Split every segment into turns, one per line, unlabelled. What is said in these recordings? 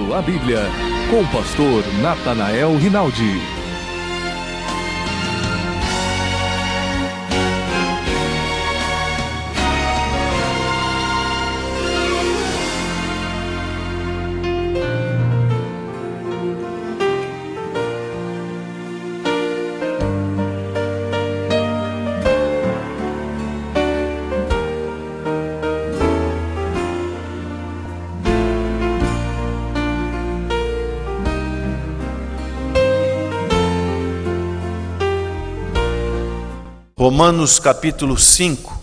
Lendo a Bíblia, com o pastor Natanael Rinaldi.
Romanos capítulo 5,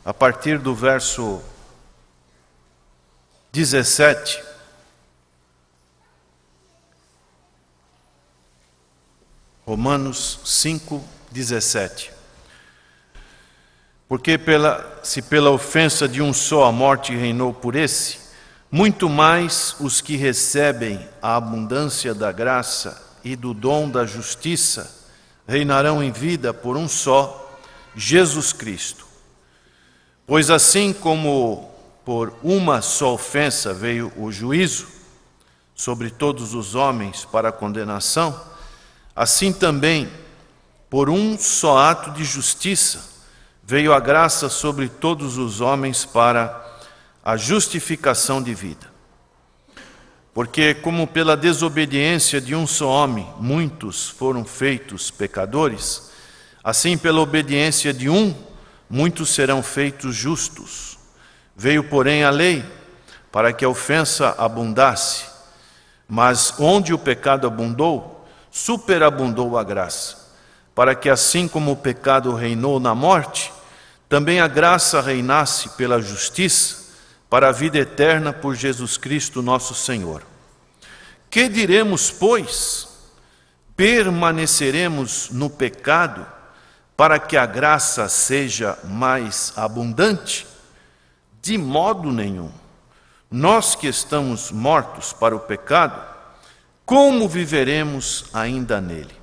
a partir do verso 17. Romanos 5, 17. Porque se pela ofensa de um só a morte reinou por esse, muito mais os que recebem a abundância da graça e do dom da justiça reinarão em vida por um só, Jesus Cristo. Pois assim como por uma só ofensa veio o juízo sobre todos os homens para a condenação, assim também por um só ato de justiça veio a graça sobre todos os homens para a justificação de vida. Porque como pela desobediência de um só homem muitos foram feitos pecadores, assim pela obediência de um, muitos serão feitos justos. Veio, porém, a lei para que a ofensa abundasse, mas onde o pecado abundou, superabundou a graça, para que assim como o pecado reinou na morte, também a graça reinasse pela justiça, para a vida eterna por Jesus Cristo nosso Senhor. Que diremos, pois? Permaneceremos no pecado para que a graça seja mais abundante? De modo nenhum. Nós que estamos mortos para o pecado, como viveremos ainda nele?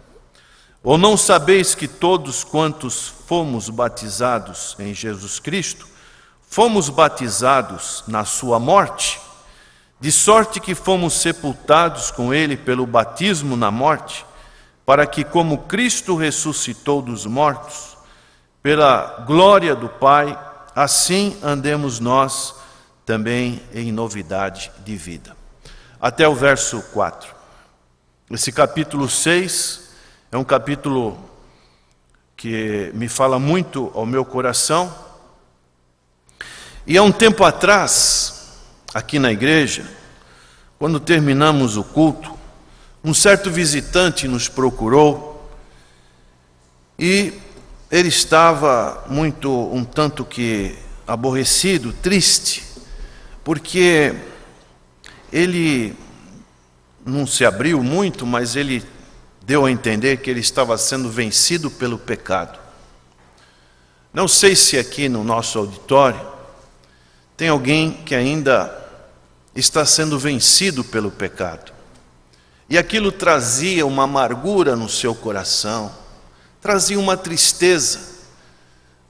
Ou não sabeis que todos quantos fomos batizados em Jesus Cristo, fomos batizados na sua morte, de sorte que fomos sepultados com ele pelo batismo na morte, para que, como Cristo ressuscitou dos mortos, pela glória do Pai, assim andemos nós também em novidade de vida. Até o verso 4. Esse capítulo 6 é um capítulo que me fala muito ao meu coração. E há um tempo atrás, aqui na igreja, quando terminamos o culto, um certo visitante nos procurou e ele estava um tanto que aborrecido, triste, porque ele não se abriu muito, mas ele deu a entender que ele estava sendo vencido pelo pecado. Não sei se aqui no nosso auditório tem alguém que ainda está sendo vencido pelo pecado. E aquilo trazia uma amargura no seu coração, trazia uma tristeza,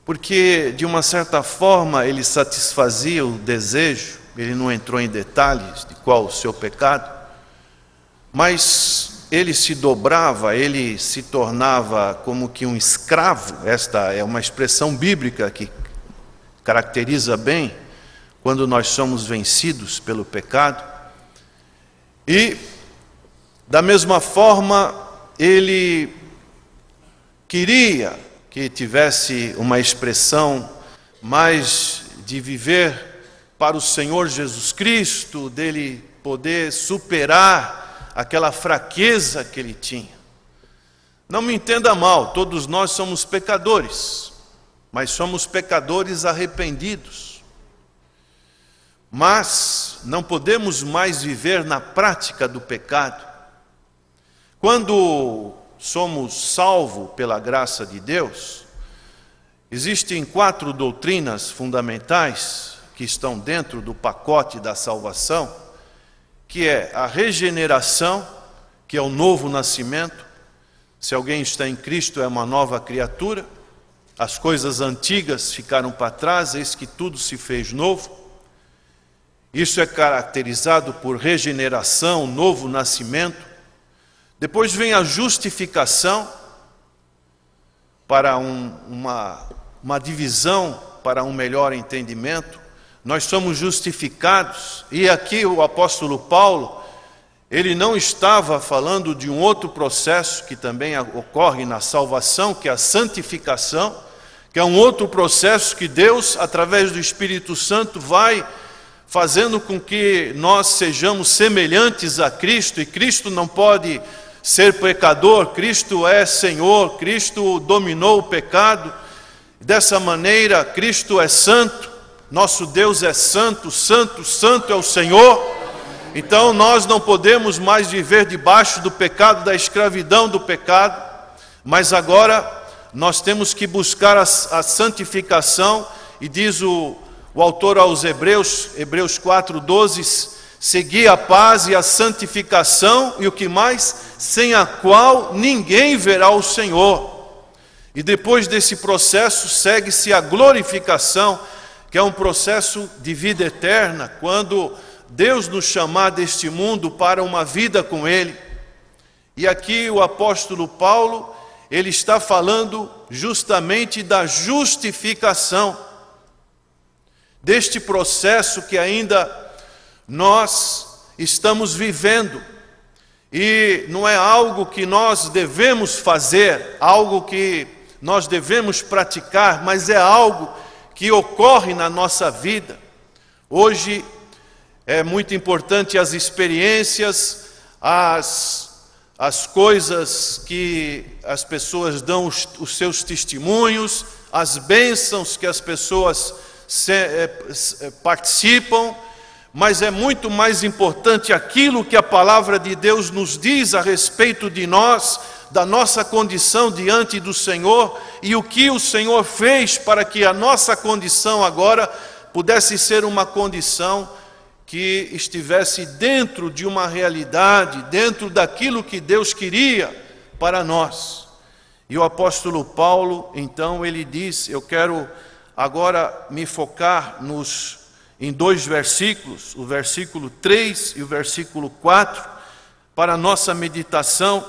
porque de uma certa forma ele satisfazia o desejo, ele não entrou em detalhes de qual o seu pecado, mas ele se dobrava, ele se tornava como que um escravo. Esta é uma expressão bíblica que caracteriza bem quando nós somos vencidos pelo pecado. E, da mesma forma, ele queria que tivesse uma expressão mais de viver para o Senhor Jesus Cristo, dele poder superar aquela fraqueza que ele tinha. Não me entenda mal, todos nós somos pecadores, mas somos pecadores arrependidos. Mas não podemos mais viver na prática do pecado. Quando somos salvos pela graça de Deus, existem 4 doutrinas fundamentais que estão dentro do pacote da salvação, que é a regeneração, que é o novo nascimento. Se alguém está em Cristo, é uma nova criatura. As coisas antigas ficaram para trás, eis que tudo se fez novo. Isso é caracterizado por regeneração, novo nascimento. Depois vem a justificação, para uma divisão, para um melhor entendimento. Nós somos justificados, e aqui o apóstolo Paulo, ele não estava falando de um outro processo que também ocorre na salvação, que é a santificação, que é um outro processo que Deus, através do Espírito Santo, vai fazendo com que nós sejamos semelhantes a Cristo, e Cristo não pode ser pecador, Cristo é Senhor, Cristo dominou o pecado. Dessa maneira, Cristo é santo, nosso Deus é santo, santo, santo é o Senhor. Então nós não podemos mais viver debaixo do pecado, da escravidão do pecado, mas agora nós temos que buscar a santificação, e diz o autor aos Hebreus 4:12, segui a paz e a santificação, e o que mais? Sem a qual ninguém verá o Senhor. E depois desse processo segue-se a glorificação, que é um processo de vida eterna, quando Deus nos chamar deste mundo para uma vida com Ele. E aqui o apóstolo Paulo, ele está falando justamente da justificação, deste processo que ainda nós estamos vivendo. E não é algo que nós devemos fazer, algo que nós devemos praticar, mas é algo que ocorre na nossa vida. Hoje é muito importante as experiências, as coisas que as pessoas dão os seus testemunhos, as bênçãos que as pessoas participam, mas é muito mais importante aquilo que a palavra de Deus nos diz a respeito de nós, da nossa condição diante do Senhor, e o que o Senhor fez para que a nossa condição agora pudesse ser uma condição que estivesse dentro de uma realidade, dentro daquilo que Deus queria para nós. E o apóstolo Paulo, então, ele diz, eu quero agora me focar em dois versículos, o versículo 3 e o versículo 4, para a nossa meditação,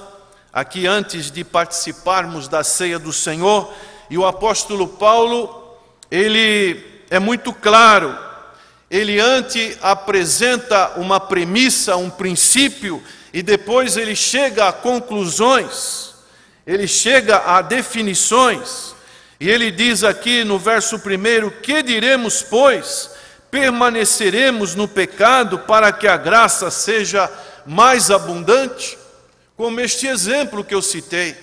aqui antes de participarmos da ceia do Senhor. E o apóstolo Paulo, ele é muito claro, ele antes apresenta uma premissa, um princípio, e depois ele chega a conclusões, ele chega a definições, e ele diz aqui no verso 1, que diremos, pois? Permaneceremos no pecado para que a graça seja mais abundante? Como este exemplo que eu citei.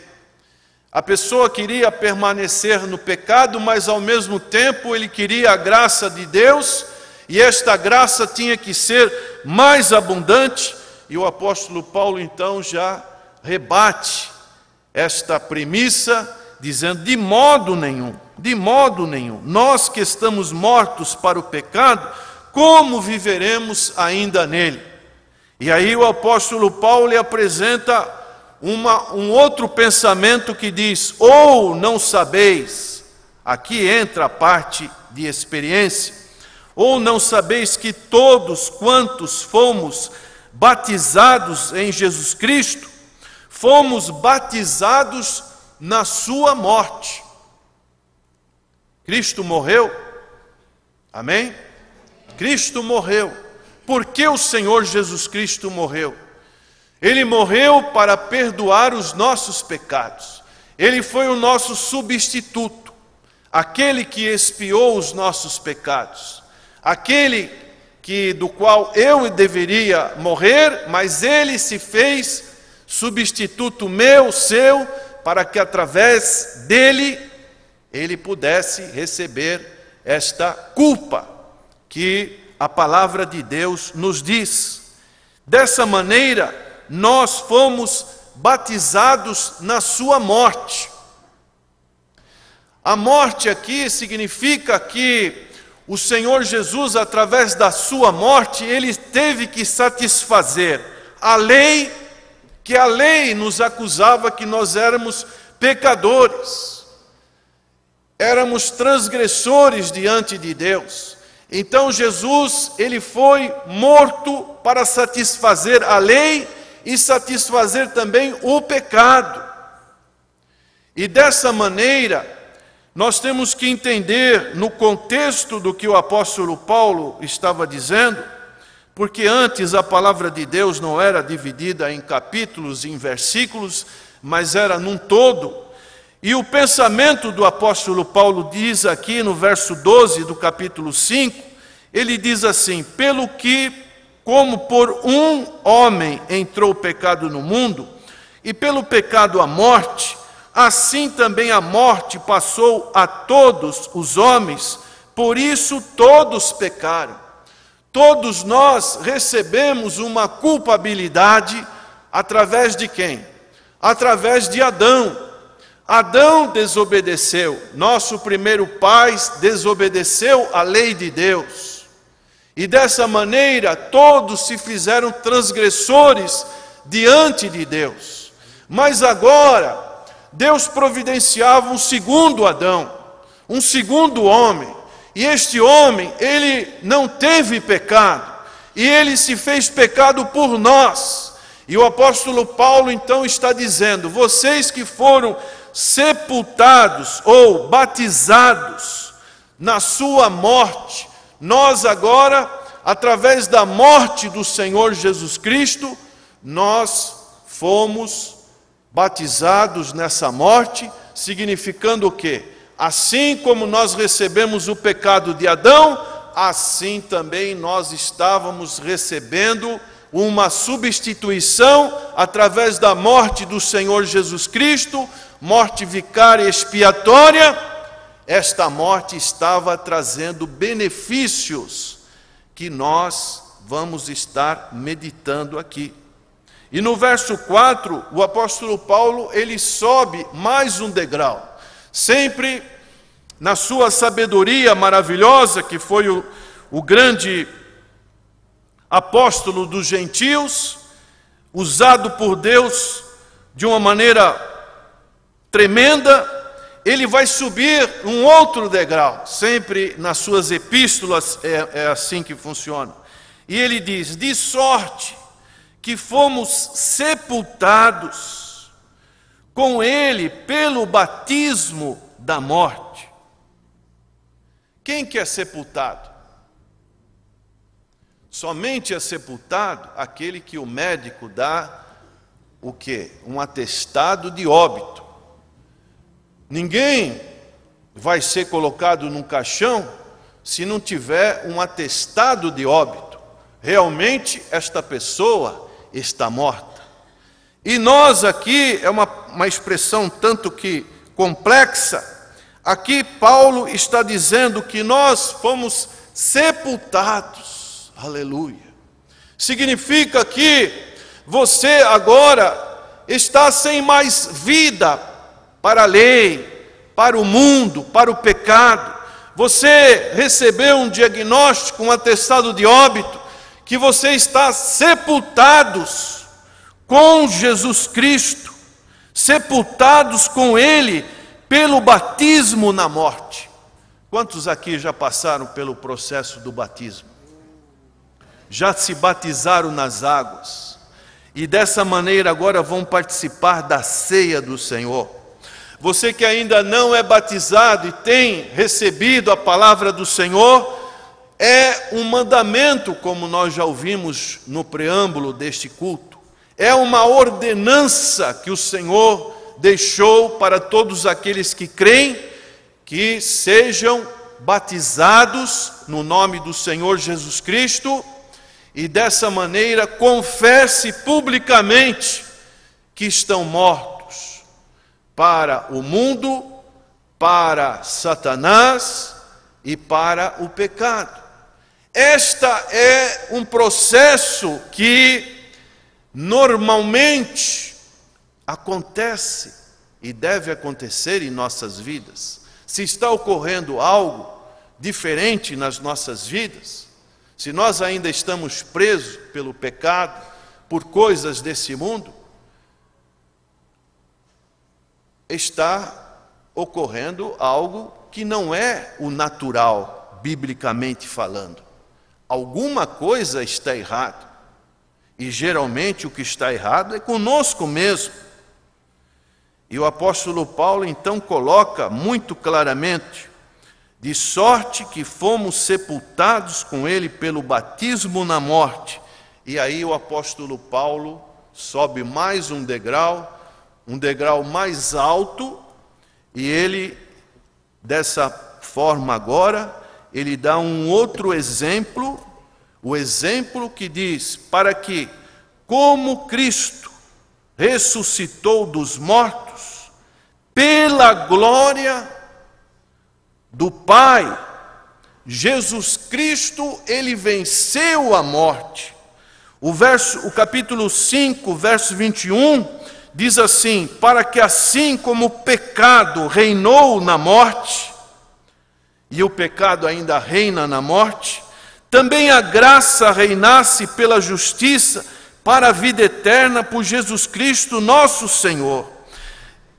A pessoa queria permanecer no pecado, mas ao mesmo tempo ele queria a graça de Deus, e esta graça tinha que ser mais abundante, e o apóstolo Paulo então já rebate esta premissa, dizendo, de modo nenhum, nós que estamos mortos para o pecado, como viveremos ainda nele? E aí o apóstolo Paulo lhe apresenta um outro pensamento que diz, ou não sabeis, aqui entra a parte de experiência, ou não sabeis que todos quantos fomos batizados em Jesus Cristo, fomos batizados na sua morte. Cristo morreu, amém? Cristo morreu. Por que o Senhor Jesus Cristo morreu? Ele morreu para perdoar os nossos pecados. Ele foi o nosso substituto, aquele que expiou os nossos pecados, aquele do qual eu deveria morrer, mas ele se fez substituto meu, seu, para que através dele ele pudesse receber esta culpa que a palavra de Deus nos diz. Dessa maneira, nós fomos batizados na sua morte. A morte aqui significa que o Senhor Jesus, através da sua morte, ele teve que satisfazer a lei, que a lei nos acusava que nós éramos pecadores, éramos transgressores diante de Deus. Então Jesus, ele foi morto para satisfazer a lei e satisfazer também o pecado. E dessa maneira, nós temos que entender no contexto do que o apóstolo Paulo estava dizendo, porque antes a palavra de Deus não era dividida em capítulos e em versículos, mas era num todo. E o pensamento do apóstolo Paulo diz aqui no verso 12 do capítulo 5, ele diz assim: pelo que, como por um homem entrou o pecado no mundo, e pelo pecado a morte, assim também a morte passou a todos os homens, por isso todos pecaram. Todos nós recebemos uma culpabilidade através de quem? Através de Adão. Adão desobedeceu, nosso primeiro pai desobedeceu a lei de Deus. E dessa maneira todos se fizeram transgressores diante de Deus. Mas agora Deus providenciava um segundo Adão, um segundo homem. E este homem, ele não teve pecado, e ele se fez pecado por nós. E o apóstolo Paulo então está dizendo: vocês que foram sepultados ou batizados na sua morte, nós agora, através da morte do Senhor Jesus Cristo, nós fomos batizados nessa morte, significando o quê? Assim como nós recebemos o pecado de Adão, assim também nós estávamos recebendo uma substituição através da morte do Senhor Jesus Cristo, morte vicária expiatória. Esta morte estava trazendo benefícios que nós vamos estar meditando aqui. E no verso 4, o apóstolo Paulo, ele sobe mais um degrau. Sempre na sua sabedoria maravilhosa, que foi o grande apóstolo dos gentios, usado por Deus de uma maneira tremenda, ele vai subir um outro degrau. Sempre nas suas epístolas é assim que funciona. E ele diz: de sorte que fomos sepultados com ele pelo batismo da morte. Quem que é sepultado? Somente é sepultado aquele que o médico dá o quê? Um atestado de óbito. Ninguém vai ser colocado num caixão se não tiver um atestado de óbito. Realmente esta pessoa está morta. E nós aqui, é uma expressão tanto que complexa, aqui Paulo está dizendo que nós fomos sepultados. Aleluia. Significa que você agora está sem mais vida para a lei, para o mundo, para o pecado. Você recebeu um diagnóstico, um atestado de óbito, que você está sepultados com Jesus Cristo, sepultados com Ele pelo batismo na morte. Quantos aqui já passaram pelo processo do batismo? Já se batizaram nas águas e dessa maneira agora vão participar da ceia do Senhor. Você que ainda não é batizado e tem recebido a palavra do Senhor, é um mandamento, como nós já ouvimos no preâmbulo deste culto. É uma ordenança que o Senhor deixou para todos aqueles que creem, que sejam batizados no nome do Senhor Jesus Cristo e dessa maneira confesse publicamente que estão mortos para o mundo, para Satanás e para o pecado. Esta é um processo que normalmente acontece e deve acontecer em nossas vidas. Se está ocorrendo algo diferente nas nossas vidas, se nós ainda estamos presos pelo pecado, por coisas desse mundo, está ocorrendo algo que não é o natural biblicamente falando. Alguma coisa está errado. E geralmente o que está errado é conosco mesmo. E o apóstolo Paulo então coloca muito claramente: de sorte que fomos sepultados com ele pelo batismo na morte. E aí o apóstolo Paulo sobe mais um degrau mais alto, e ele, dessa forma agora, ele dá um outro exemplo, o exemplo que diz: para que, como Cristo ressuscitou dos mortos, pela glória do Pai, Jesus Cristo, ele venceu a morte. O capítulo 5, verso 21, diz assim: para que assim como o pecado reinou na morte, e o pecado ainda reina na morte, também a graça reinasse pela justiça para a vida eterna por Jesus Cristo nosso Senhor.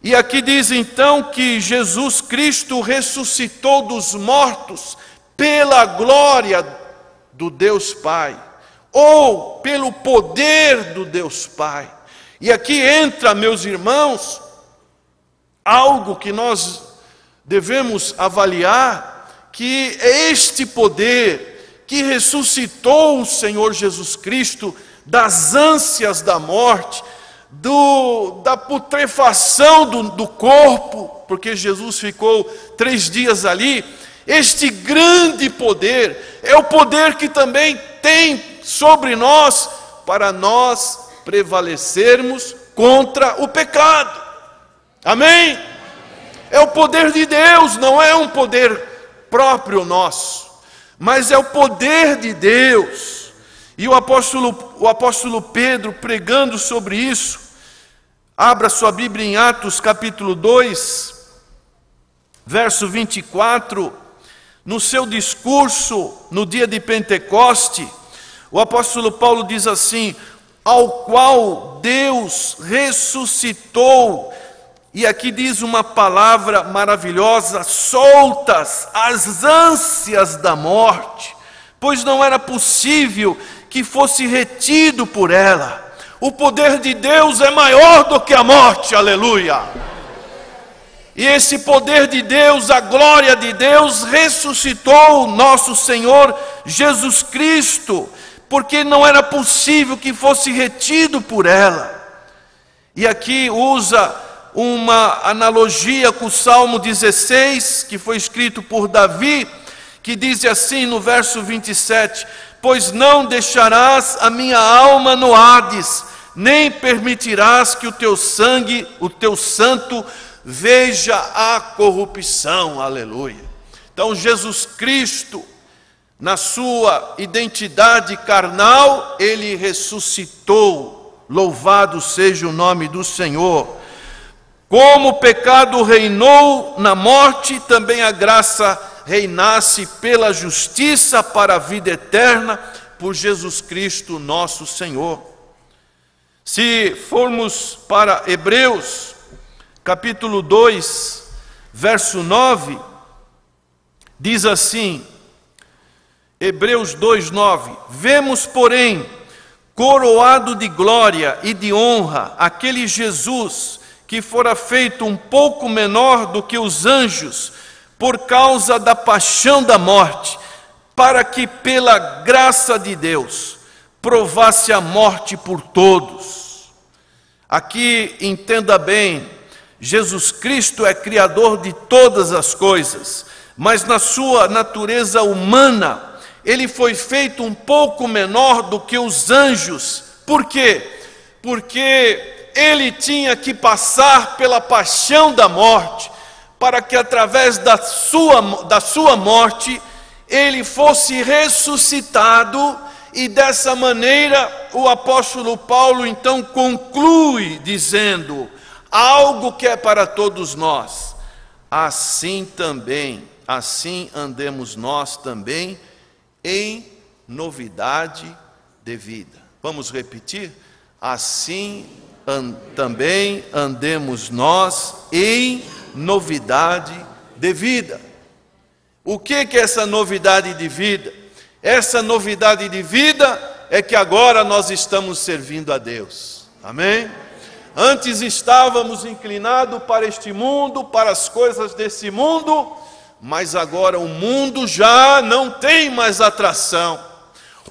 E aqui diz então que Jesus Cristo ressuscitou dos mortos pela glória do Deus Pai, ou pelo poder do Deus Pai. E aqui entra, meus irmãos, algo que nós devemos avaliar, que é este poder que ressuscitou o Senhor Jesus Cristo das ânsias da morte, da putrefação do corpo, porque Jesus ficou 3 dias ali. Este grande poder é o poder que também tem sobre nós, para nós prevalecermos contra o pecado. Amém? É o poder de Deus, não é um poder próprio nosso, mas é o poder de Deus. E o apóstolo Pedro, pregando sobre isso, abra sua Bíblia em Atos capítulo 2, verso 24, no seu discurso no dia de Pentecoste, o apóstolo Paulo diz assim: ao qual Deus ressuscitou, e aqui diz uma palavra maravilhosa: soltas as ânsias da morte, pois não era possível que fosse retido por ela. O poder de Deus é maior do que a morte, aleluia. E esse poder de Deus, a glória de Deus, ressuscitou o nosso Senhor Jesus Cristo, porque não era possível que fosse retido por ela. E aqui usa uma analogia com o Salmo 16, que foi escrito por Davi, que diz assim no verso 27, pois não deixarás a minha alma no Hades, nem permitirás que o teu sangue, o teu santo, veja a corrupção, aleluia. Então Jesus Cristo, na sua identidade carnal, ele ressuscitou, louvado seja o nome do Senhor. Como o pecado reinou na morte, também a graça reinasse pela justiça para a vida eterna, por Jesus Cristo nosso Senhor. Se formos para Hebreus, capítulo 2, verso 9, diz assim, Hebreus 2:9, vemos, porém, coroado de glória e de honra, aquele Jesus que fora feito um pouco menor do que os anjos, por causa da paixão da morte, para que pela graça de Deus provasse a morte por todos. Aqui entenda bem, Jesus Cristo é criador de todas as coisas, mas na sua natureza humana, ele foi feito um pouco menor do que os anjos. Por quê? Porque ele tinha que passar pela paixão da morte, para que através da sua morte, ele fosse ressuscitado, e dessa maneira o apóstolo Paulo então conclui dizendo, algo que é para todos nós, assim andemos nós também em novidade de vida. Vamos repetir? Assim também andemos nós em novidade de vida. O que é essa novidade de vida? Essa novidade de vida é que agora nós estamos servindo a Deus. Amém? Antes estávamos inclinados para este mundo, para as coisas desse mundo, mas agora o mundo já não tem mais atração.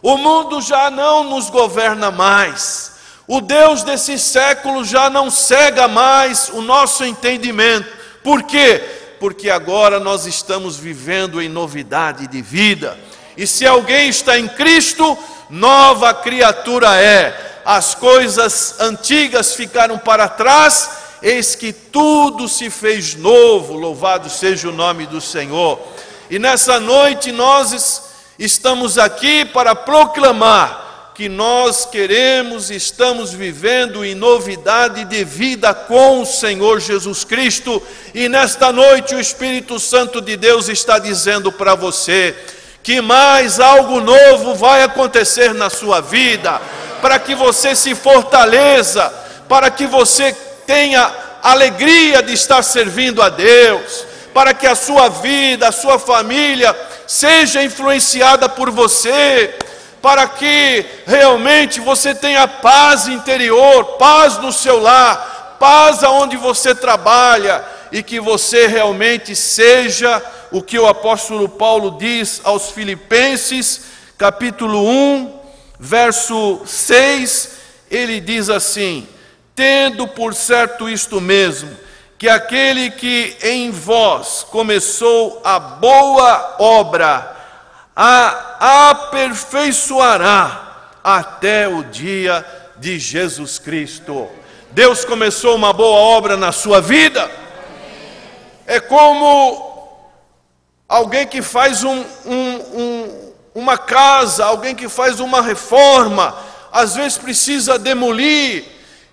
O mundo já não nos governa mais. O Deus desse século já não cega mais o nosso entendimento. Por quê? Porque agora nós estamos vivendo em novidade de vida. E se alguém está em Cristo, nova criatura é. As coisas antigas ficaram para trás, eis que tudo se fez novo, louvado seja o nome do Senhor. E nessa noite nós estamos aqui para proclamar que nós queremos, estamos vivendo em novidade de vida com o Senhor Jesus Cristo. E nesta noite o Espírito Santo de Deus está dizendo para você que mais algo novo vai acontecer na sua vida, para que você se fortaleça, para que você tenha alegria de estar servindo a Deus, para que a sua vida, a sua família seja influenciada por você, para que realmente você tenha paz interior, paz no seu lar, paz aonde você trabalha, e que você realmente seja o que o apóstolo Paulo diz aos Filipenses, capítulo 1, verso 6, ele diz assim: tendo por certo isto mesmo, que aquele que em vós começou a boa obra, a aperfeiçoará até o dia de Jesus Cristo. Deus começou uma boa obra na sua vida. É como alguém que faz uma casa, alguém que faz uma reforma, às vezes precisa demolir,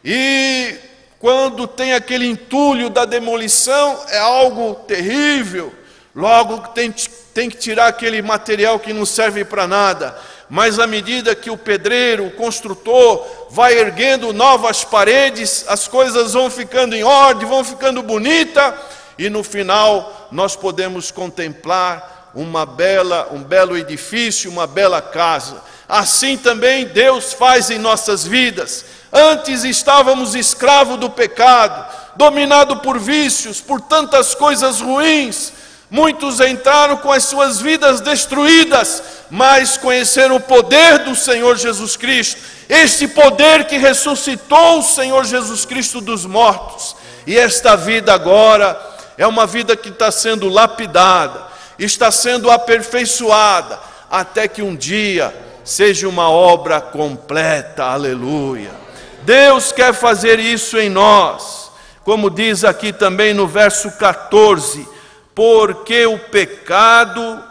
e quando tem aquele entulho da demolição, é algo terrível, logo tem que tirar aquele material que não serve para nada. Mas à medida que o pedreiro, o construtor, vai erguendo novas paredes, as coisas vão ficando em ordem, vão ficando bonitas, e no final nós podemos contemplar um belo edifício, uma bela casa. Assim também Deus faz em nossas vidas. Antes estávamos escravos do pecado, dominados por vícios, por tantas coisas ruins. Muitos entraram com as suas vidas destruídas, mas conheceram o poder do Senhor Jesus Cristo. Este poder que ressuscitou o Senhor Jesus Cristo dos mortos. E esta vida agora é uma vida que está sendo lapidada, está sendo aperfeiçoada, até que um dia seja uma obra completa, aleluia. Deus quer fazer isso em nós, como diz aqui também no verso 14, porque o pecado,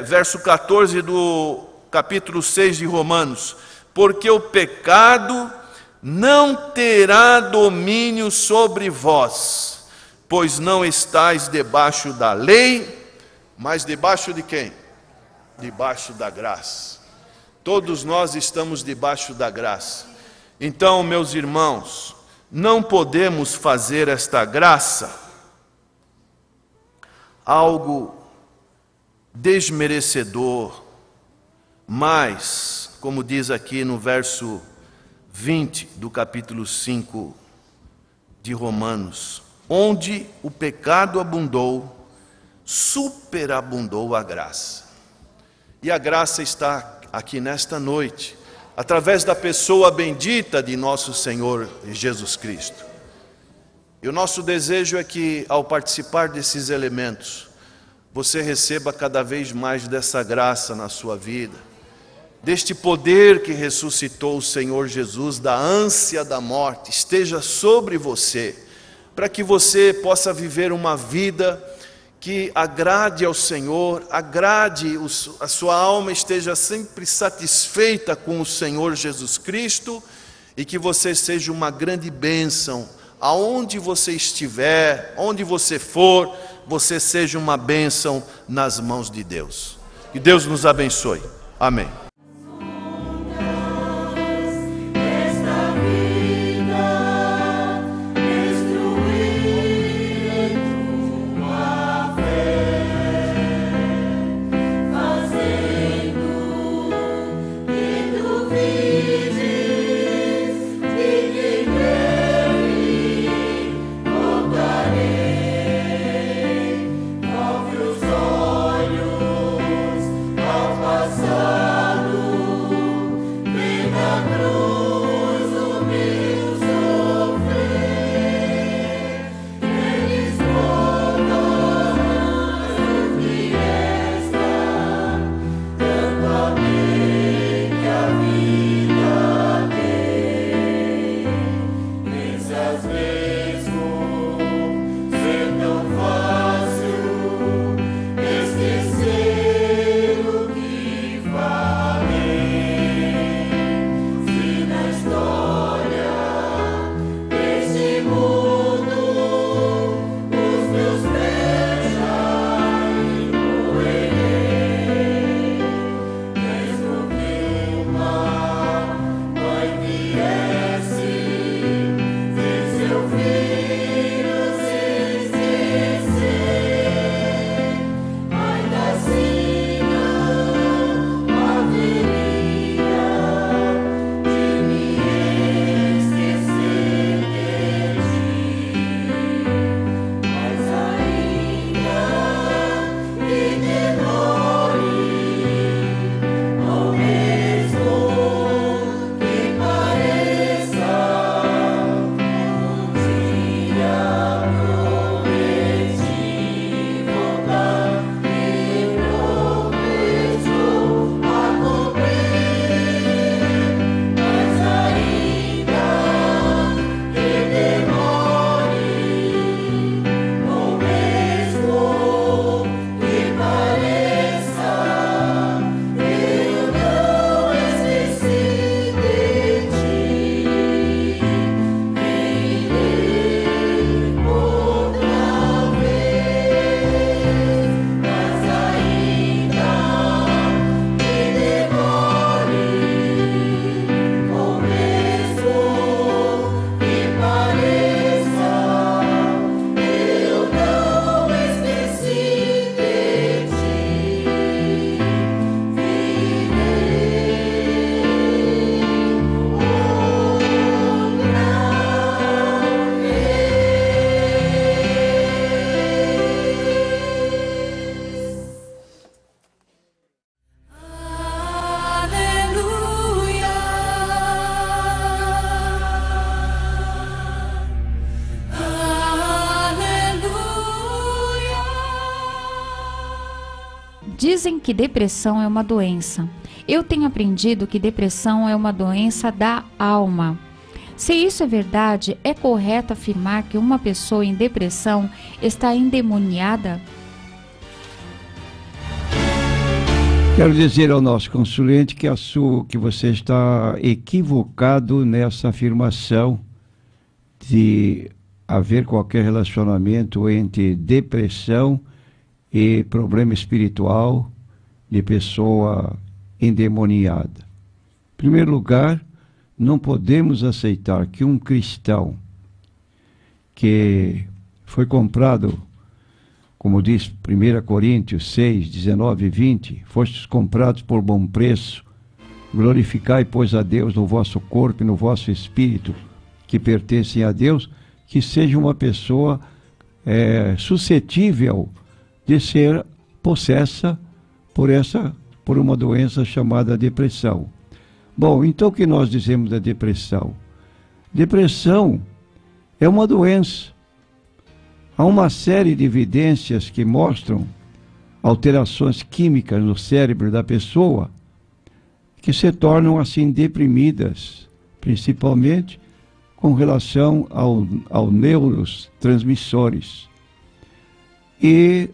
verso 14 do capítulo 6 de Romanos, porque o pecado não terá domínio sobre vós, pois não estáis debaixo da lei, mas debaixo de quem? Debaixo da graça. Todos nós estamos debaixo da graça. Então, meus irmãos, não podemos fazer esta graça algo desmerecedor, mas, como diz aqui no verso 20 do capítulo 5 de Romanos, onde o pecado abundou, superabundou a graça. E a graça está aqui nesta noite, através da pessoa bendita de nosso Senhor Jesus Cristo. E o nosso desejo é que, ao participar desses elementos, você receba cada vez mais dessa graça na sua vida, deste poder que ressuscitou o Senhor Jesus, da ânsia da morte, esteja sobre você, para que você possa viver uma vida que agrade ao Senhor, a sua alma esteja sempre satisfeita com o Senhor Jesus Cristo, e que você seja uma grande bênção, aonde você estiver, onde você for, você seja uma bênção nas mãos de Deus. Que Deus nos abençoe. Amém.
Dizem que depressão é uma doença. Eu tenho aprendido que depressão é uma doença da alma. Se isso é verdade, é correto afirmar que uma pessoa em depressão está endemoniada?
Quero dizer ao nosso consulente que você está equivocado nessa afirmação de haver qualquer relacionamento entre depressão e problema espiritual de pessoa endemoniada. Em primeiro lugar, não podemos aceitar que um cristão que foi comprado, como diz 1 Coríntios 6, 19 e 20, fostes comprados por bom preço, glorificai, pois, a Deus no vosso corpo e no vosso espírito, que pertencem a Deus, que seja uma pessoa suscetível de ser possessa por uma doença chamada depressão. Bom, então o que nós dizemos da depressão? Depressão é uma doença. Há uma série de evidências que mostram alterações químicas no cérebro da pessoa que se tornam assim deprimidas, principalmente com relação aos neurotransmissores. E,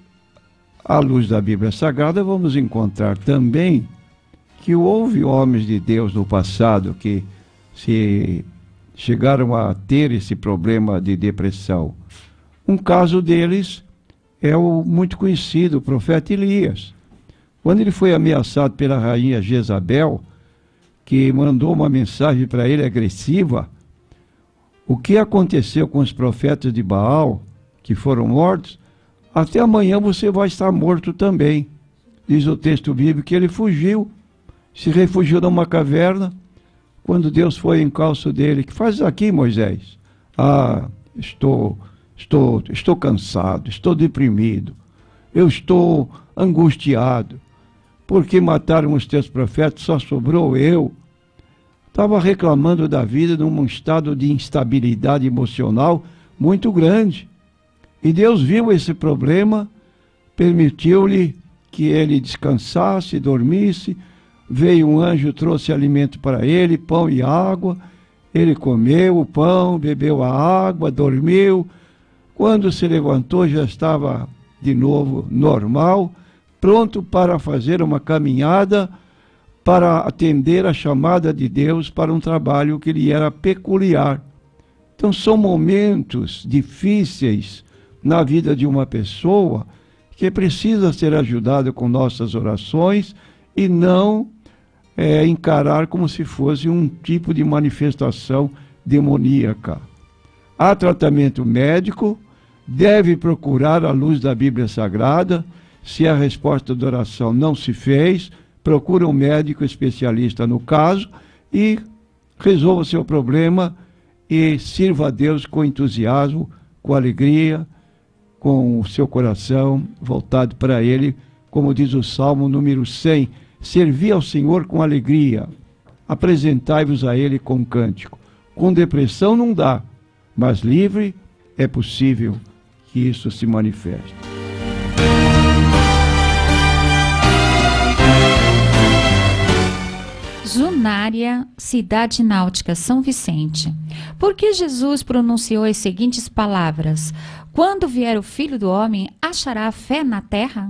à luz da Bíblia Sagrada, vamos encontrar também que houve homens de Deus no passado que chegaram a ter esse problema de depressão. Um caso deles é o muito conhecido profeta Elias. Quando ele foi ameaçado pela rainha Jezabel, que mandou uma mensagem para ele agressiva, o que aconteceu com os profetas de Baal, que foram mortos, até amanhã você vai estar morto também. Diz o texto bíblico que ele fugiu, se refugiou numa caverna. Quando Deus foi em encalço dele, que faz aqui, Moisés? Ah, estou cansado, estou deprimido, eu estou angustiado, porque mataram os teus profetas, só sobrou eu. Estava reclamando da vida num estado de instabilidade emocional muito grande. E Deus viu esse problema, permitiu-lhe que ele descansasse, dormisse. Veio um anjo, trouxe alimento para ele, pão e água. Ele comeu o pão, bebeu a água, dormiu. Quando se levantou, já estava de novo normal, pronto para fazer uma caminhada, para atender a chamada de Deus para um trabalho que lhe era peculiar. Então são momentos difíceis na vida de uma pessoa que precisa ser ajudada com nossas orações e não encarar como se fosse um tipo de manifestação demoníaca. Há tratamento médico, deve procurar a luz da Bíblia Sagrada. Se a resposta da oração não se fez, procura um médico especialista no caso e resolva o seu problema e sirva a Deus com entusiasmo, com alegria, com o seu coração voltado para Ele, como diz o Salmo número 100, servi ao Senhor com alegria, apresentai-vos a Ele com cântico. Com depressão não dá, mas livre é possível que isso se manifeste.
Zunária, Cidade Náutica, São Vicente. Por que Jesus pronunciou as seguintes palavras? Quando vier o Filho do Homem, achará fé na terra?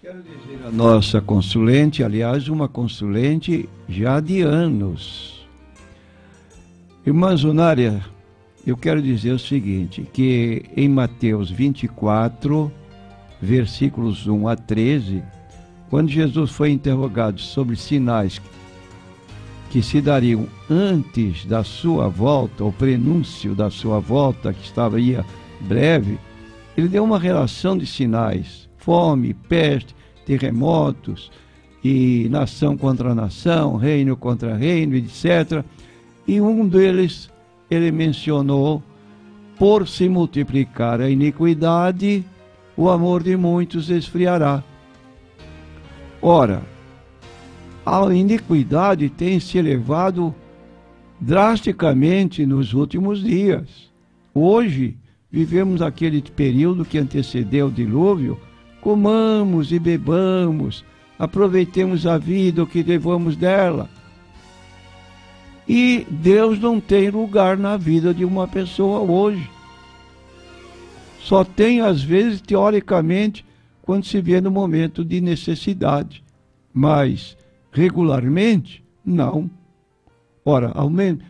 Quero dizer a nossa consulente, aliás, uma consulente já de anos. Irmã Zunária, eu quero dizer o seguinte, que em Mateus 24, versículos 1 a 13, quando Jesus foi interrogado sobre sinais que se dariam antes da sua volta, o prenúncio da sua volta, que estaria breve, ele deu uma relação de sinais: fome, peste, terremotos, e nação contra nação, reino contra reino, etc. E um deles, ele mencionou: por se multiplicar a iniquidade, o amor de muitos esfriará. Ora, a iniquidade tem se elevado drasticamente nos últimos dias. Hoje, vivemos aquele período que antecedeu o dilúvio, comamos e bebamos, aproveitemos a vida, o que levamos dela. E Deus não tem lugar na vida de uma pessoa hoje. Só tem, às vezes, teoricamente, quando se vê no momento de necessidade. Mas, regularmente, não. Ora,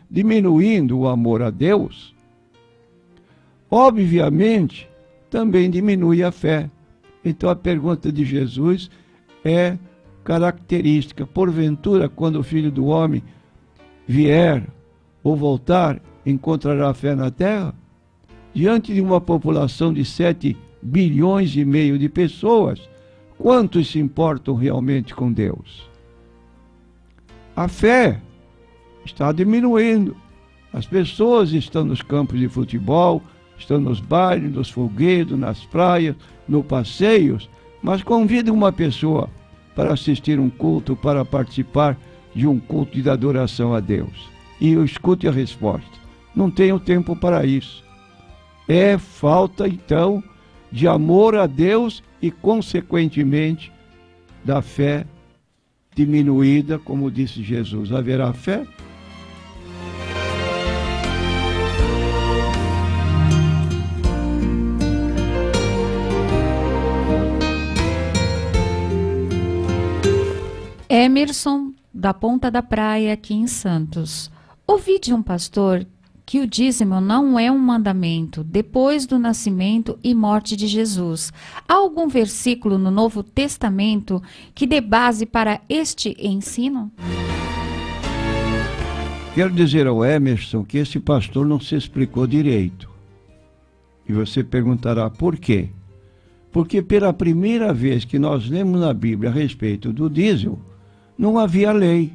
diminuindo o amor a Deus, obviamente, também diminui a fé. Então a pergunta de Jesus é característica. Porventura, quando o Filho do Homem vier ou voltar, encontrará fé na terra? Diante de uma população de 7,5 bilhões de pessoas, quantos se importam realmente com Deus? A fé está diminuindo. As pessoas estão nos campos de futebol, estão nos bailes, nos foguetos, nas praias, nos passeios, mas convida uma pessoa para assistir um culto, para participar de um culto de adoração a Deus. E eu escute a resposta: não tenho tempo para isso. É falta, então, de amor a Deus e, consequentemente, da fé diminuída, como disse Jesus. Haverá fé?
Emerson, da Ponta da Praia, aqui em Santos. Ouvi de um pastor que o dízimo não é um mandamento depois do nascimento e morte de Jesus. Há algum versículo no Novo Testamento que dê base para este ensino?
Quero dizer ao Emerson que esse pastor não se explicou direito. E você perguntará por quê? Porque pela primeira vez que nós lemos na Bíblia a respeito do dízimo, não havia lei.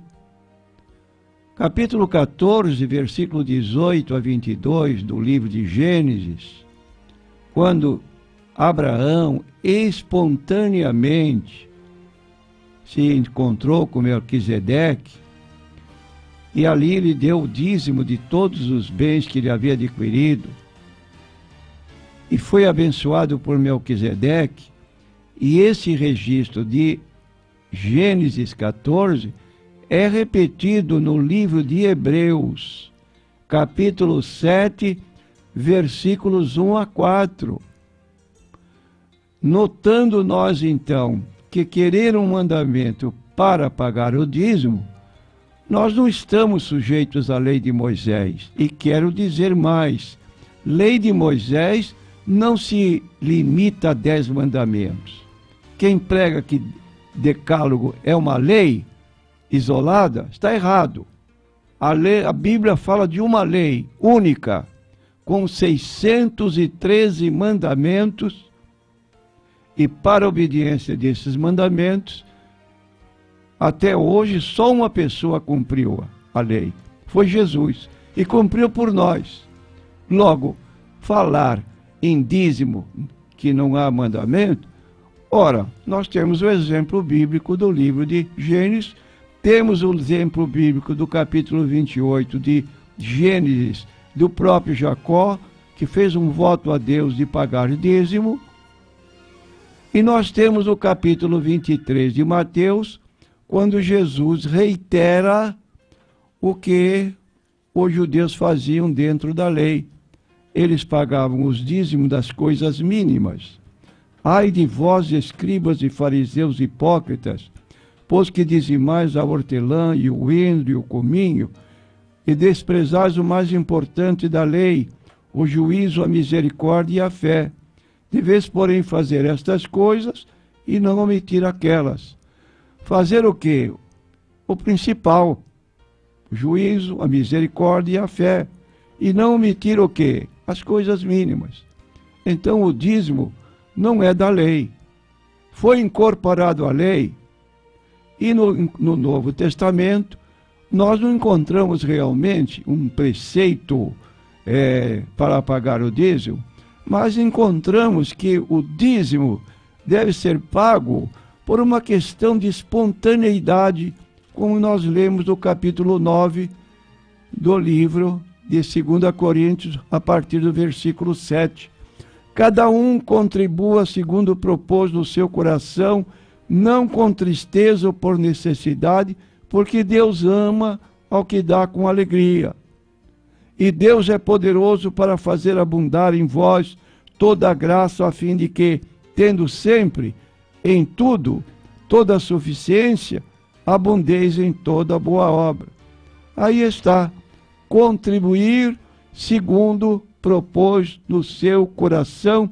Capítulo 14, versículo 18 a 22 do livro de Gênesis, quando Abraão espontaneamente se encontrou com Melquisedeque, e ali ele deu o dízimo de todos os bens que ele havia adquirido, e foi abençoado por Melquisedeque, e esse registro de Gênesis 14 é repetido no livro de Hebreus, capítulo 7, versículos 1 a 4. Notando nós, então, que querer um mandamento para pagar o dízimo, nós não estamos sujeitos à lei de Moisés. E quero dizer mais, lei de Moisés não se limita a 10 mandamentos. Quem prega que decálogo é uma lei isolada, está errado. A Bíblia fala de uma lei única, com 613 mandamentos, e para a obediência desses mandamentos, até hoje só uma pessoa cumpriu a lei, foi Jesus, e cumpriu por nós. Logo, falar em dízimo que não há mandamento, ora, nós temos o exemplo bíblico do livro de Gênesis, temos o exemplo bíblico do capítulo 28 de Gênesis, do próprio Jacó, que fez um voto a Deus de pagar dízimo. E nós temos o capítulo 23 de Mateus, quando Jesus reitera o que os judeus faziam dentro da lei. Eles pagavam os dízimos das coisas mínimas. Ai de vós, escribas e fariseus hipócritas, pois que dizimais a hortelã e o endro e o cominho, e desprezais o mais importante da lei, o juízo, a misericórdia e a fé. Deveis, porém, fazer estas coisas e não omitir aquelas. Fazer o quê? O principal, o juízo, a misericórdia e a fé. E não omitir o quê? As coisas mínimas. Então o dízimo não é da lei. Foi incorporado à lei. E no Novo Testamento, nós não encontramos realmente um preceito para pagar o dízimo, mas encontramos que o dízimo deve ser pago por uma questão de espontaneidade, como nós lemos no capítulo 9 do livro de 2 Coríntios, a partir do versículo 7. Cada um contribua segundo propôs no seu coração, não com tristeza ou por necessidade, porque Deus ama ao que dá com alegria. E Deus é poderoso para fazer abundar em vós toda a graça, a fim de que, tendo sempre, em tudo, toda a suficiência, abundeis em toda boa obra. Aí está, contribuir segundo propôs no seu coração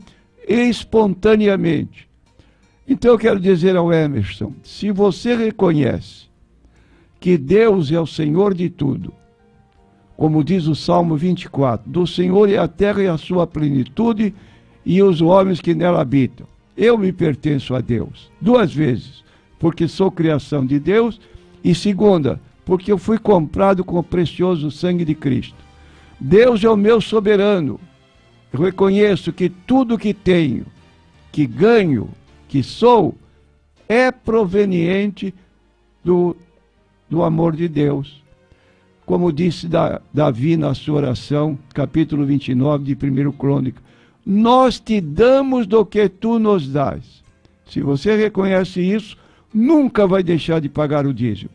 espontaneamente. Então eu quero dizer ao Emerson, se você reconhece que Deus é o Senhor de tudo, como diz o Salmo 24, do Senhor é a terra e a sua plenitude e os homens que nela habitam. Eu me pertenço a Deus, 2 vezes, porque sou criação de Deus, e segunda, porque eu fui comprado com o precioso sangue de Cristo. Deus é o meu soberano. Eu reconheço que tudo que tenho, que ganho, que sou, é proveniente do amor de Deus. Como disse Davi na sua oração, capítulo 29 de 1 Crônica, nós te damos do que tu nos dás. Se você reconhece isso, nunca vai deixar de pagar o dízimo.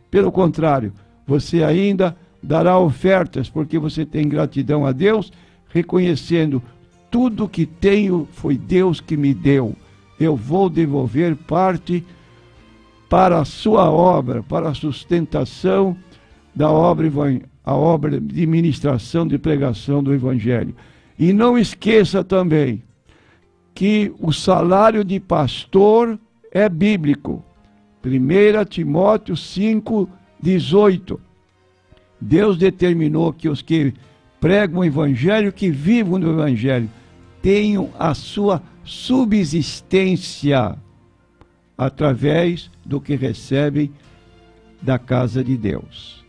Pelo contrário, você ainda dará ofertas, porque você tem gratidão a Deus, reconhecendo tudo que tenho foi Deus que me deu. Eu vou devolver parte para a sua obra, para a sustentação da obra, a obra de ministração, de pregação do Evangelho. E não esqueça também que o salário de pastor é bíblico. 1 Timóteo 5:18. Deus determinou que os que pregam o Evangelho, que vivam no Evangelho, tenham a sua subsistência através do que recebem da casa de Deus.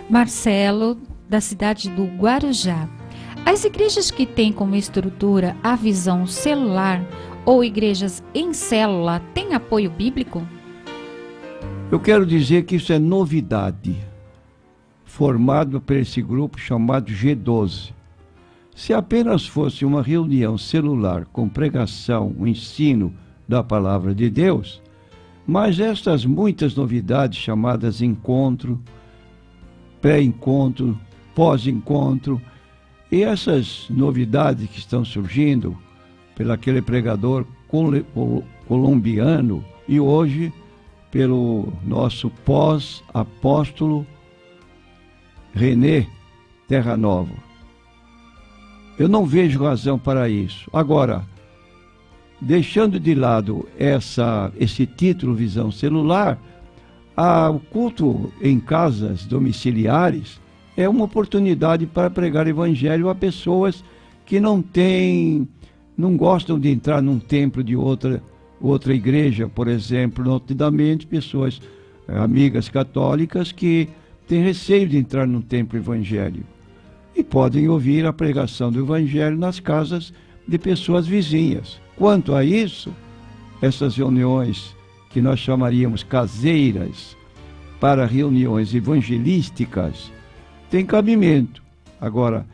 Marcelo, da cidade do Guarujá. As igrejas que têm como estrutura a visão celular ou igrejas em célula têm apoio bíblico?
Eu quero dizer que isso é novidade, formado por esse grupo chamado G12. Se apenas fosse uma reunião celular com pregação, o ensino da palavra de Deus, mas estas muitas novidades chamadas encontro, pré-encontro, pós-encontro, e essas novidades que estão surgindo pelo aquele pregador colombiano e hoje pelo nosso pós-apóstolo René Terranova. Eu não vejo razão para isso. Agora, deixando de lado esse título Visão Celular, o culto em casas domiciliares é uma oportunidade para pregar evangelho a pessoas que não gostam de entrar num templo de outra igreja, por exemplo, notadamente pessoas amigas católicas que têm receio de entrar num templo evangélico e podem ouvir a pregação do evangelho nas casas de pessoas vizinhas. Quanto a isso, essas reuniões que nós chamaríamos caseiras para reuniões evangelísticas tem cabimento. Agora,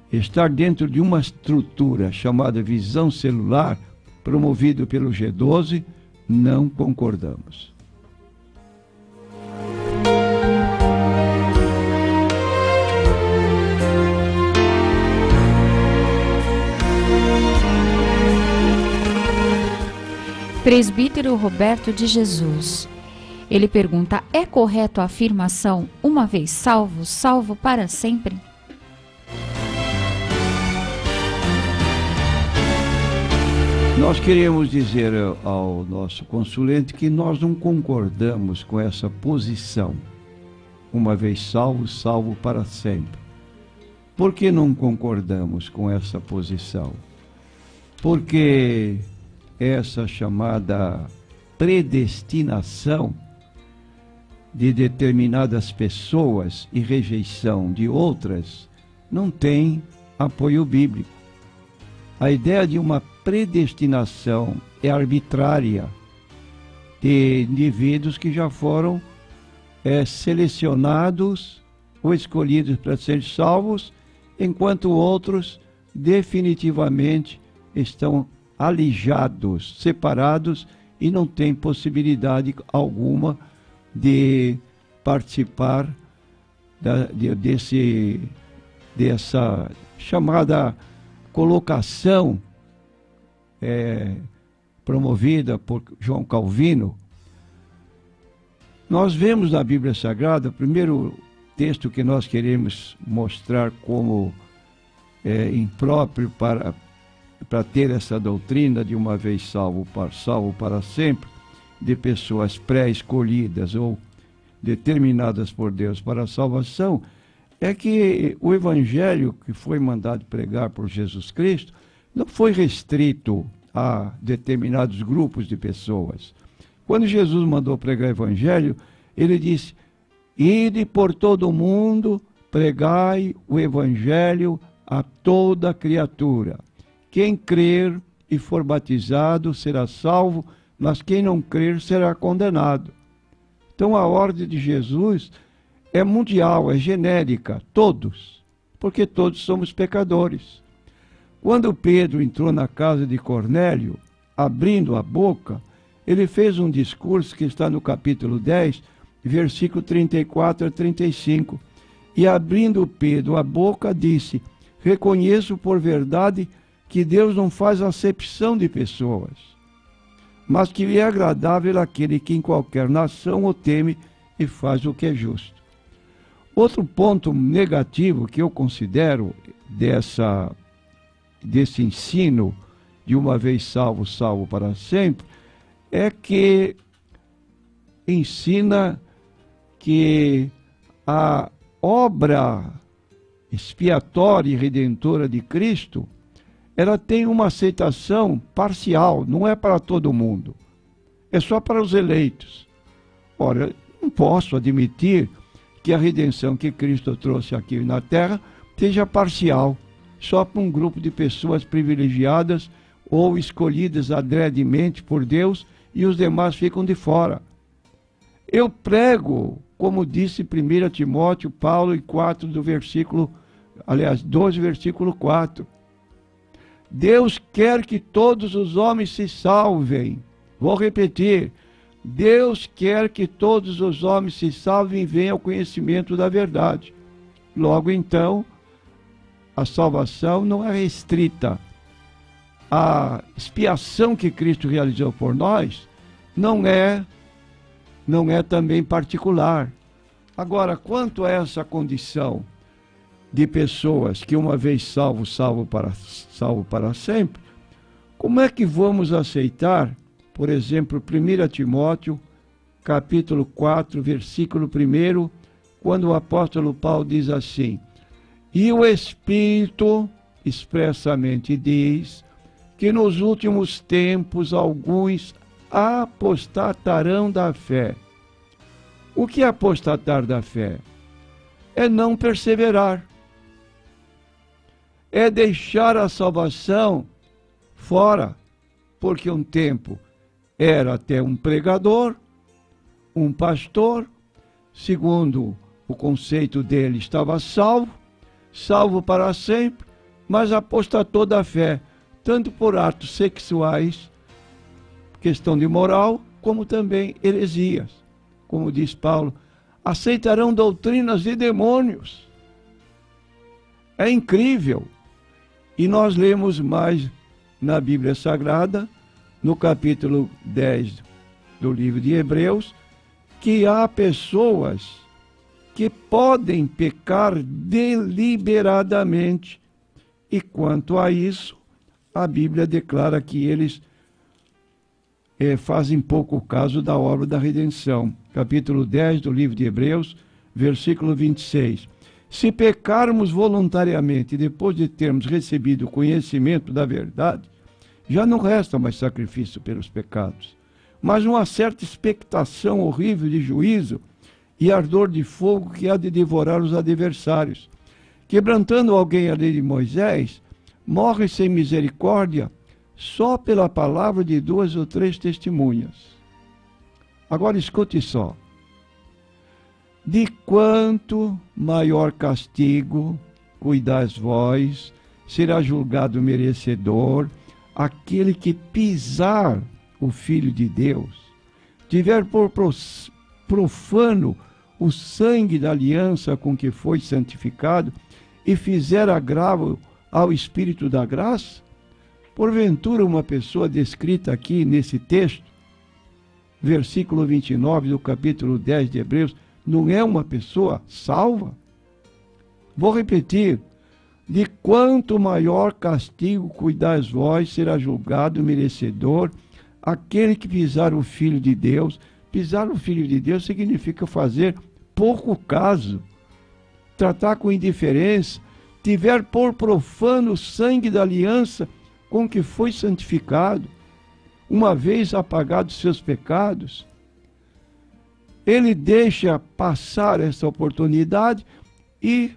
estar dentro de uma estrutura chamada visão celular, promovido pelo G12, não concordamos.
Presbítero Roberto de Jesus. Ele pergunta, é correto a afirmação, uma vez salvo, salvo para sempre?
Nós queremos dizer ao nosso consulente que nós não concordamos com essa posição. Uma vez salvo, salvo para sempre. Por que não concordamos com essa posição? Porque essa chamada predestinação de determinadas pessoas e rejeição de outras não tem apoio bíblico. A ideia de uma predestinação é arbitrária de indivíduos que já foram selecionados ou escolhidos para serem salvos, enquanto outros definitivamente estão alijados, separados e não têm possibilidade alguma de participar dessa chamada colocação promovida por João Calvino. Nós vemos na Bíblia Sagrada, o primeiro texto que nós queremos mostrar como impróprio para ter essa doutrina de uma vez salvo para sempre, de pessoas pré-escolhidas ou determinadas por Deus para a salvação, é que o evangelho que foi mandado pregar por Jesus Cristo não foi restrito a determinados grupos de pessoas. Quando Jesus mandou pregar o evangelho, ele disse: ide por todo o mundo, pregai o evangelho a toda criatura. Quem crer e for batizado será salvo, mas quem não crer será condenado. Então a ordem de Jesus é mundial, é genérica, todos, porque todos somos pecadores. Quando Pedro entrou na casa de Cornélio, abrindo a boca, ele fez um discurso que está no capítulo 10, versículo 34 a 35. E abrindo Pedro a boca, disse: reconheço por verdade que Deus não faz acepção de pessoas, mas que lhe é agradável aquele que em qualquer nação o teme e faz o que é justo. Outro ponto negativo que eu considero desse ensino de uma vez salvo, salvo para sempre, é que ensina que a obra expiatória e redentora de Cristo, ela tem uma aceitação parcial, não é para todo mundo, é só para os eleitos. Ora, não posso admitir que a redenção que Cristo trouxe aqui na terra seja parcial, só para um grupo de pessoas privilegiadas ou escolhidas adredemente por Deus e os demais ficam de fora. Eu prego, como disse 1 Timóteo, Paulo, e 12, versículo 4. Deus quer que todos os homens se salvem. Vou repetir. Deus quer que todos os homens se salvem e venham ao conhecimento da verdade. Logo, então, a salvação não é restrita. A expiação que Cristo realizou por nós não é também particular. Agora, quanto a essa condição de pessoas que uma vez salvo para sempre, como é que vamos aceitar, por exemplo, 1 Timóteo, capítulo 4, versículo 1, quando o apóstolo Paulo diz assim: e o Espírito expressamente diz que nos últimos tempos alguns apostatarão da fé. O que é apostatar da fé? É não perseverar. É deixar a salvação fora, porque um tempo era até um pregador, um pastor, segundo o conceito dele, estava salvo para sempre, mas apostatou da fé, tanto por atos sexuais, questão de moral, como também heresias. Como diz Paulo, aceitarão doutrinas de demônios. É incrível. E nós lemos mais na Bíblia Sagrada, no capítulo 10 do livro de Hebreus, que há pessoas que podem pecar deliberadamente. E quanto a isso, a Bíblia declara que eles fazem pouco caso da obra da redenção. Capítulo 10 do livro de Hebreus, versículo 26. Se pecarmos voluntariamente depois de termos recebido o conhecimento da verdade, já não resta mais sacrifício pelos pecados, mas uma certa expectação horrível de juízo e ardor de fogo que há de devorar os adversários. Quebrantando alguém a lei de Moisés, morre sem misericórdia só pela palavra de 2 ou 3 testemunhas. Agora escute só. De quanto maior castigo cuidais vós, será julgado merecedor aquele que pisar o Filho de Deus, tiver por profano o sangue da aliança com que foi santificado e fizer agravo ao Espírito da graça? Porventura, uma pessoa descrita aqui nesse texto, versículo 29 do capítulo 10 de Hebreus, não é uma pessoa salva? Vou repetir. De quanto maior castigo cuidais vós, será julgado merecedor aquele que pisar o Filho de Deus. Pisar o Filho de Deus significa fazer pouco caso, tratar com indiferença, tiver por profano o sangue da aliança com que foi santificado, uma vez apagados seus pecados. Ele deixa passar essa oportunidade e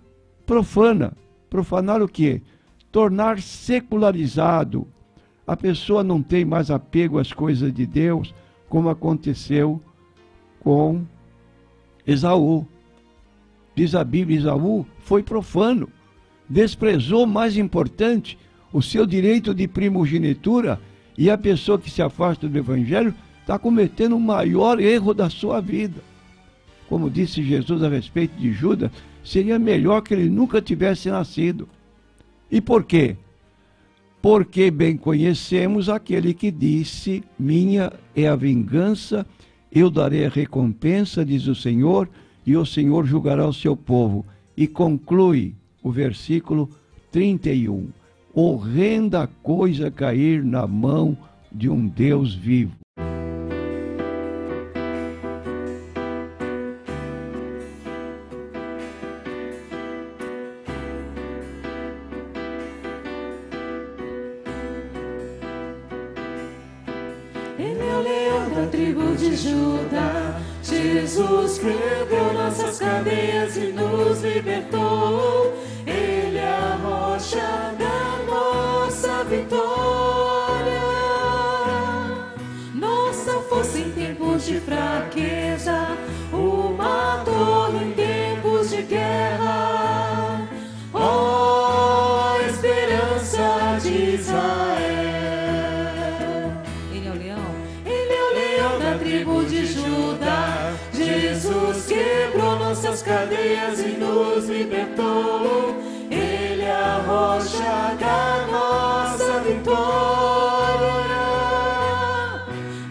profana. Profanar o quê? Tornar secularizado. A pessoa não tem mais apego às coisas de Deus, como aconteceu com Esaú. Diz a Bíblia, Esaú foi profano, desprezou o mais importante, o seu direito de primogenitura, e a pessoa que se afasta do Evangelho está cometendo o maior erro da sua vida. Como disse Jesus a respeito de Judas, seria melhor que ele nunca tivesse nascido. E por quê? Porque bem conhecemos aquele que disse, minha é a vingança, eu darei a recompensa, diz o Senhor, e o Senhor julgará o seu povo. E conclui o versículo 31. Horrenda coisa cair na mão de um Deus vivo.
Ele é o leão da tribo de Judá. Jesus quebrou nossas cadeias e nos libertou. Ele é a rocha da nossa vitória, nossa força em tempos de fraqueza, uma torre em tempos de guerra. Ó, esperança de Israel. Ele é o leão da tribo de Judá. Jesus quebrou nossas cadeias e nos libertou. Ele é a rocha da nossa vitória,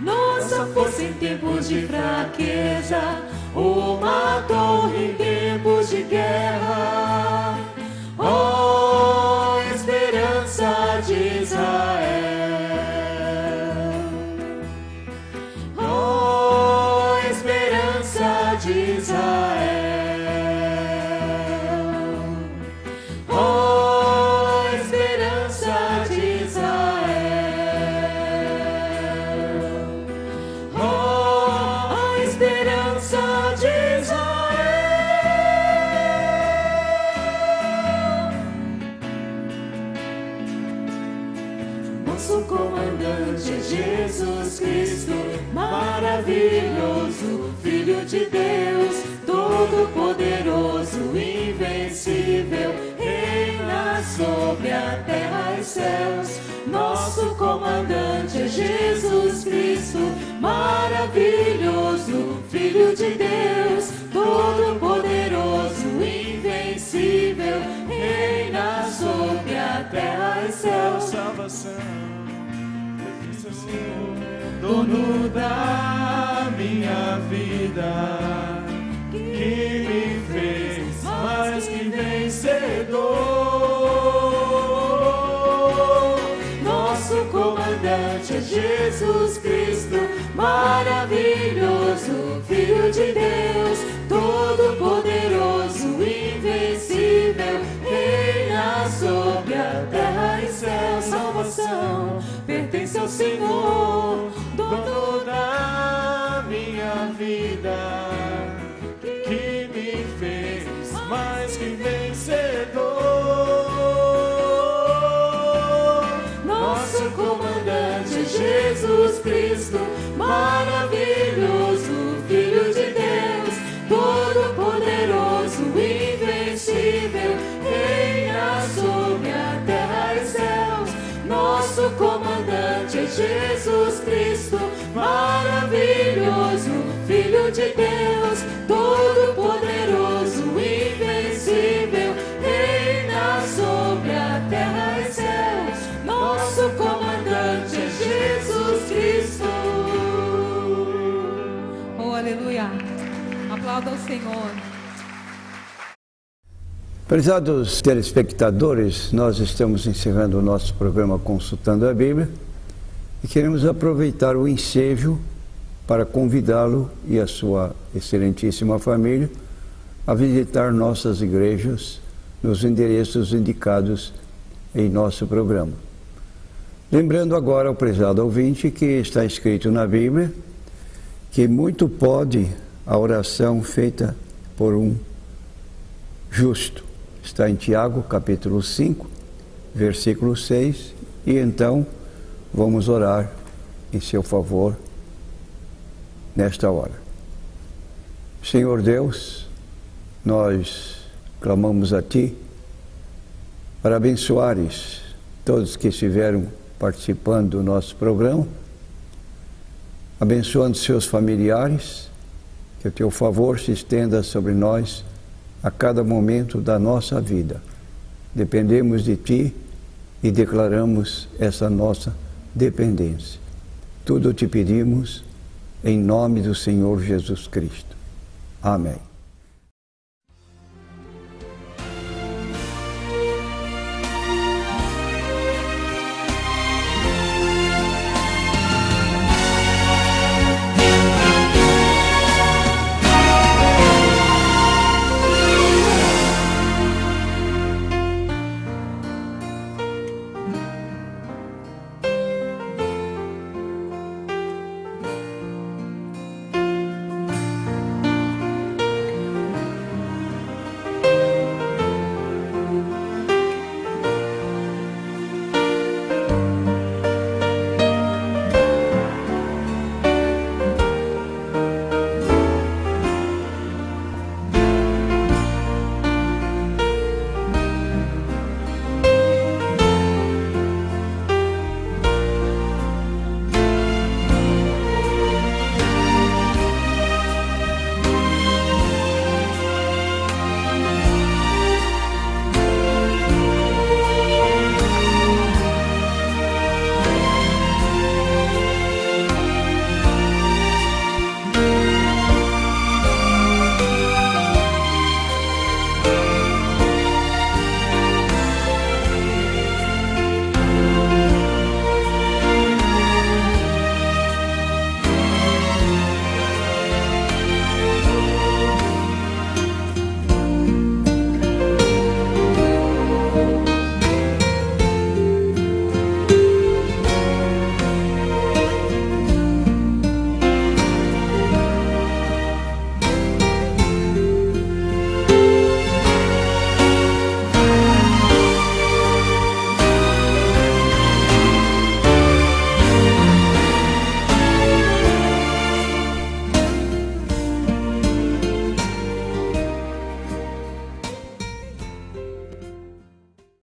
nossa força em tempos de fraqueza, uma torre em tempos de guerra. Ó, esperança de Israel. Ó, esperança de Israel. Nosso comandante é Jesus Cristo, maravilhoso, Filho de Deus, todo-poderoso, invencível, reina sobre a terra e céus. Nosso comandante é Jesus Cristo, maravilhoso, Filho de Deus, todo-poderoso, invencível, reina sobre a terra e céus.
Salvação, dono da minha vida, que me fez mais que vencedor.
Nosso comandante é Jesus Cristo, maravilhoso, Filho de Deus, todo-poderoso, invencível, reina sobre a terra e céu. Salvação pertence ao Senhor,
dono da minha vida, que
Jesus Cristo, maravilhoso, Filho de Deus, todo-poderoso, invencível, reina sobre a terra e céus. Nosso comandante é Jesus Cristo.
Oh, aleluia. Aplauda ao Senhor.
Prezados telespectadores, nós estamos encerrando o nosso programa Consultando a Bíblia e queremos aproveitar o ensejo para convidá-lo e a sua excelentíssima família a visitar nossas igrejas nos endereços indicados em nosso programa. Lembrando agora ao prezado ouvinte que está escrito na Bíblia que muito pode a oração feita por um justo. Está em Tiago, capítulo 5, versículo 6, e então vamos orar em seu favor nesta hora. Senhor Deus, nós clamamos a Ti para abençoares todos que estiveram participando do nosso programa, abençoando seus familiares, que o Teu favor se estenda sobre nós a cada momento da nossa vida. Dependemos de Ti e declaramos essa nossa dependência. Tudo te pedimos em nome do Senhor Jesus Cristo. Amém.